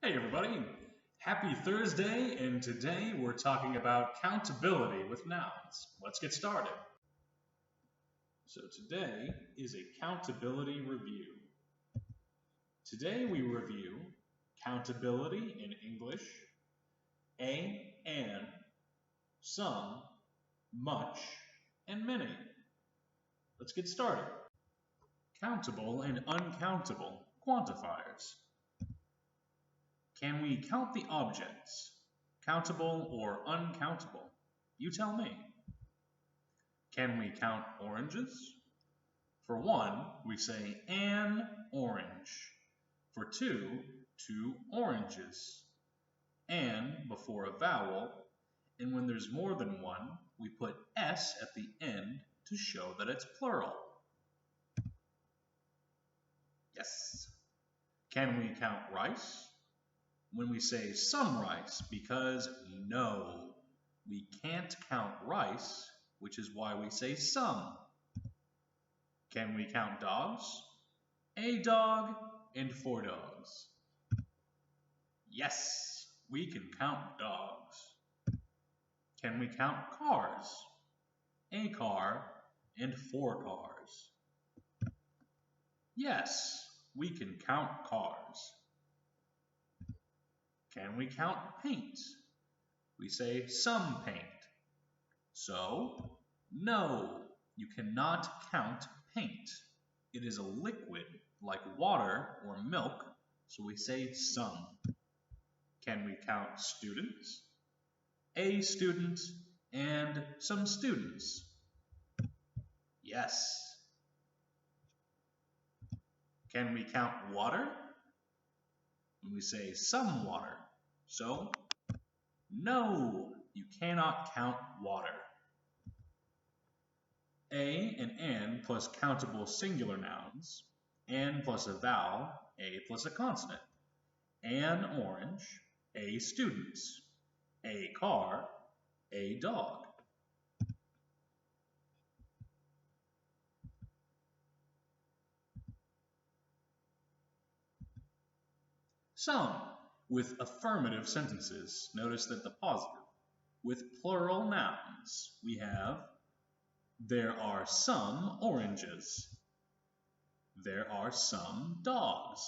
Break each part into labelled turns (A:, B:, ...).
A: Hey everybody, happy Thursday, and today we're talking about countability with nouns. Let's get started. So today is a countability review. Today we review countability in English, a, and, some, much, and many. Let's get started. Countable and uncountable quantifiers. Can we count the objects? Countable or uncountable? You tell me. Can we count oranges? For one, we say an orange. For two oranges. An before a vowel, and when there's more than one, we put s at the end to show that it's plural. Yes. Can we count rice? When we say some rice, because no, we can't count rice, which is why we say some. Can we count dogs? A dog and 4 dogs. Yes, we can count dogs. Can we count cars? A car and 4 cars. Yes, we can count cars. Can we count paint? We say some paint. So, no, you cannot count paint. It is a liquid like water or milk, so we say some. Can we count students? A student and some students. Yes. Can we count water? We say some water. So, no, you cannot count water. A and an plus countable singular nouns, an plus a vowel, a plus a consonant. An orange, a students, a car, a dog. Some with affirmative sentences. Notice that the positive. With plural nouns, we have there are some oranges, there are some dogs,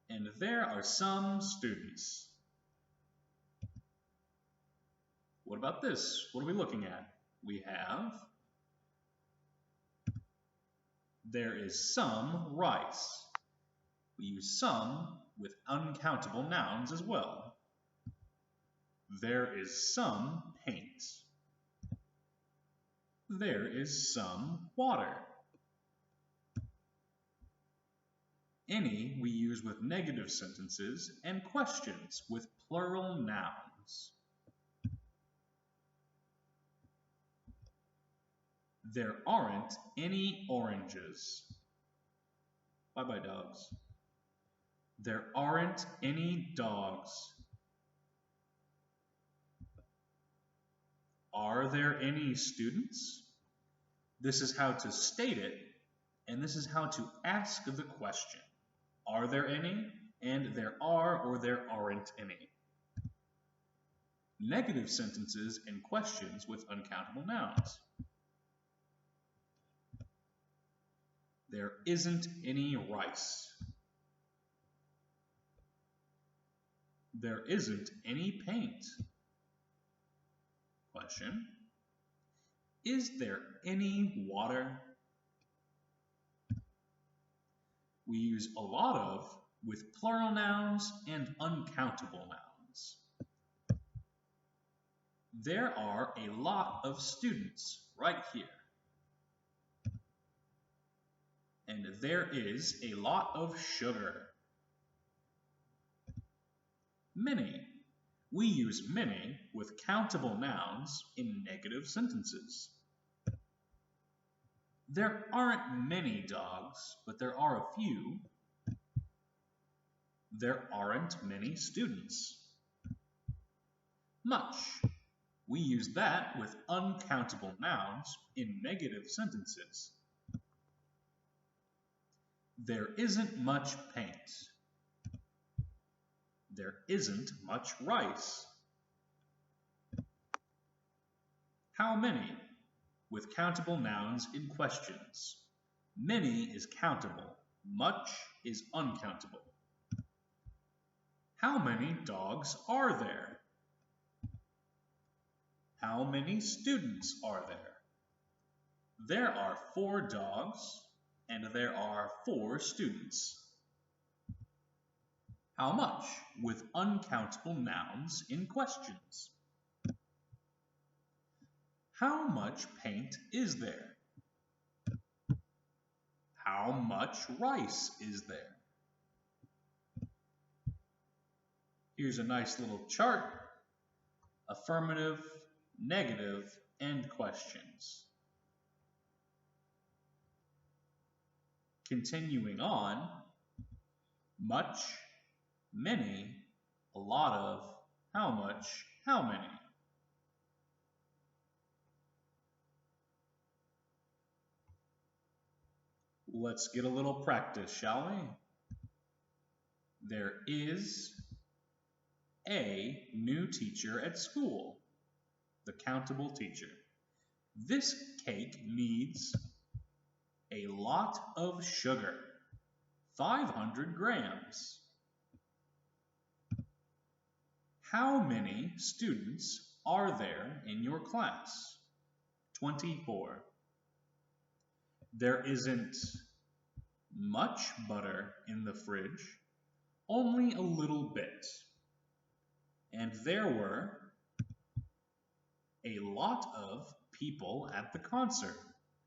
A: and there are some students. What about this? What are we looking at? We have there is some rice. We use some with uncountable nouns as well. There is some paint. There is some water. Any we use with negative sentences and questions with plural nouns. There aren't any oranges. Bye-bye, dogs. There aren't any dogs. Are there any students? This is how to state it, and this is how to ask the question. Are there any? And there are or there aren't any. Negative sentences and questions with uncountable nouns. There isn't any rice. There isn't any paint. Question. Is there any water? We use a lot of with plural nouns and uncountable nouns. There are a lot of students right here. And there is a lot of sugar. Many. We use many with countable nouns in negative sentences. There aren't many dogs, but there are a few. There aren't many students. Much. We use that with uncountable nouns in negative sentences. There isn't much paint. There isn't much rice. How many? With countable nouns in questions. Many is countable. Much is uncountable. How many dogs are there? How many students are there? There are 4 dogs and there are 4 students. How much? With uncountable nouns in questions. How much paint is there? How much rice is there? Here's a nice little chart. Affirmative, negative, and questions. Continuing on, much, many, a lot of, how much, how many. Let's get a little practice, shall we? There is a new teacher at school, the countable teacher. This cake needs a lot of sugar, 500 grams. How many students are there in your class? 24. There isn't much butter in the fridge, only a little bit. And there were a lot of people at the concert.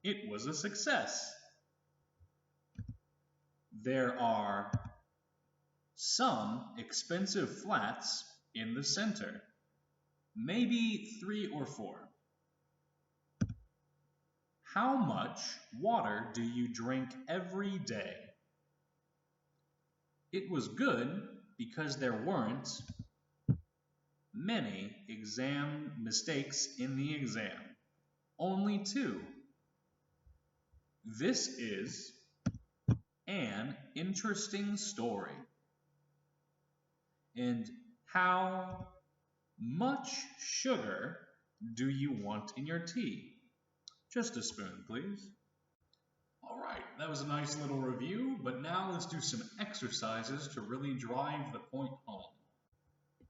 A: It was a success. There are some expensive flats in the center, maybe 3 or 4. How much water do you drink every day? It was good because there weren't many exam mistakes in the exam, only 2. This is an interesting story. And how much sugar do you want in your tea? Just a spoon, please. All right, that was a nice little review, but now let's do some exercises to really drive the point home.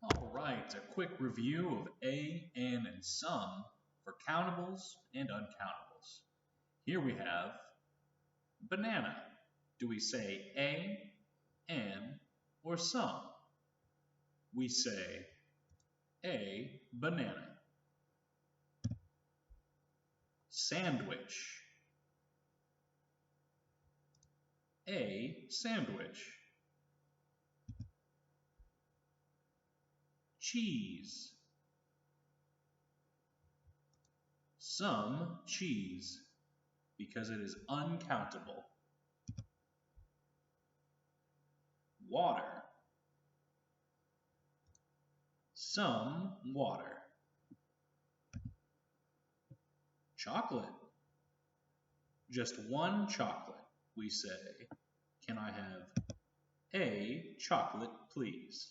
A: All right, a quick review of a, an, and some for countables and uncountables. Here we have banana. Do we say a, an, or some? We say a banana. Sandwich. A sandwich. Cheese. Some cheese, because it is uncountable. Water. Some water. Chocolate. Just one chocolate. We say, can I have a chocolate, please?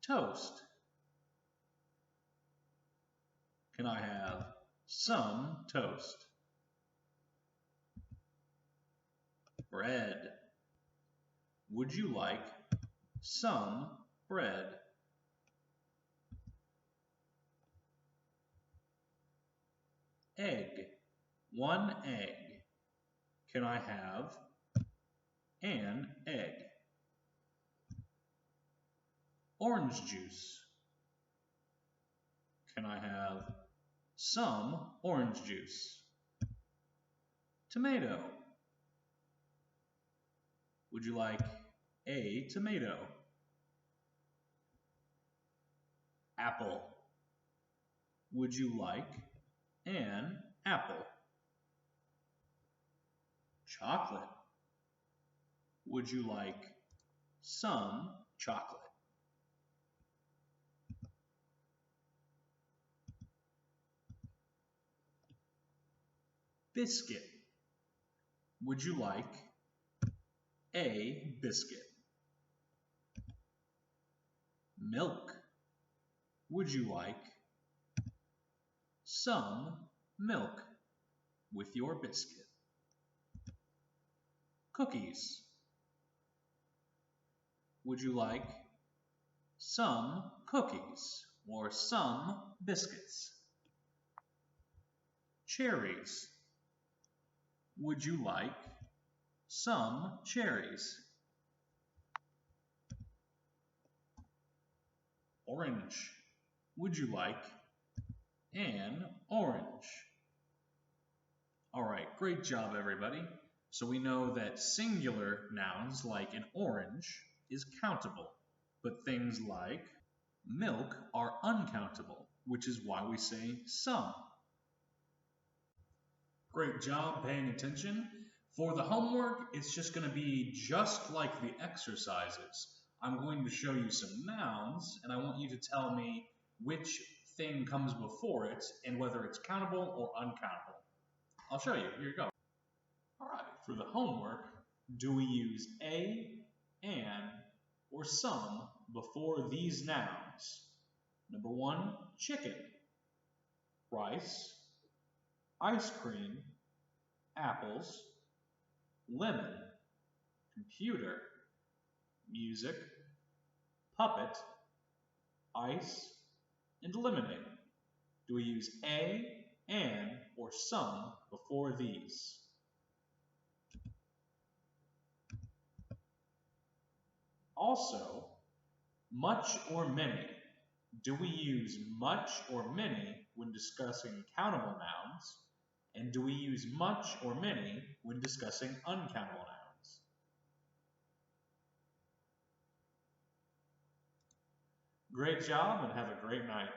A: Toast. Can I have some toast? Bread. Would you like some bread? Egg. One egg. Can I have an egg? Orange juice. Can I have some orange juice? Tomato. Would you like a tomato? Apple. Would you like an apple? Chocolate. Would you like some chocolate? Biscuit. Would you like a biscuit? milk? Would you like some milk with your biscuit? Cookies. Would you like some cookies or some biscuits? Cherries. Would you like some cherries? Orange. Would you like an orange? All right, great job, everybody. So we know that singular nouns like an orange is countable, but things like milk are uncountable, which is why we say some. Great job paying attention. For the homework, it's just going to be just like the exercises. I'm going to show you some nouns, and I want you to tell me which thing comes before it and whether it's countable or uncountable. I'll show you. Here you go. All right, for the homework, do we use a, an, or some before these nouns? Number 1, chicken, rice, ice cream, apples, lemon, computer, music, puppet, ice, and lemonade. Do we use a, an, or some before these? Also, much or many. Do we use much or many when discussing countable nouns? And do we use much or many when discussing uncountable nouns? Great job and have a great night.